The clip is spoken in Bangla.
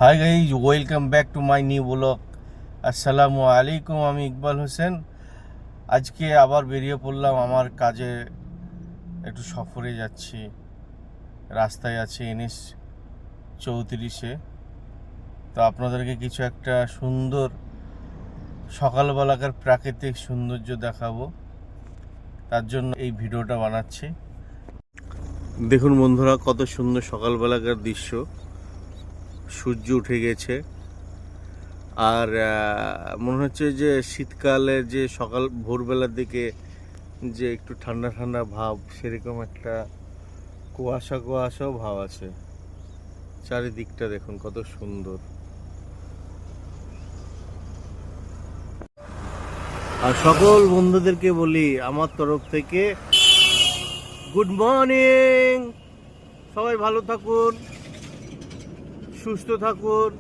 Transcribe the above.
Hi guys, welcome back to my new blog. আসসালামু আলাইকুম, আমি ইকবাল হোসেন। আজকে আবার বেরিয়ে পড়লাম আমার কাজে, একটু সফরে যাচ্ছি। রাস্তায় আছে NH 34-এ। তো আপনাদেরকে কিছু একটা সুন্দর সকালবেলাকার প্রাকৃতিক সৌন্দর্য দেখাবো, তার জন্য এই ভিডিওটা বানাচ্ছি। দেখুন বন্ধুরা, কত সুন্দর সকালবেলাকার দৃশ্য। সূর্য উঠে গেছে, আর মনে হচ্ছে যে শীতকালে যে সকাল ভোরবেলার দিকে যে একটু ঠান্ডা ঠান্ডা ভাব, সেরকম একটা কুয়াশা কুয়াশাও ভাব আছে। চারিদিকটা দেখুন কত সুন্দর। আর সকল বন্ধুদেরকে বলি আমার তরফ থেকে গুড মর্নিং। সবাই ভালো থাকুন, সুস্থ থাকুন।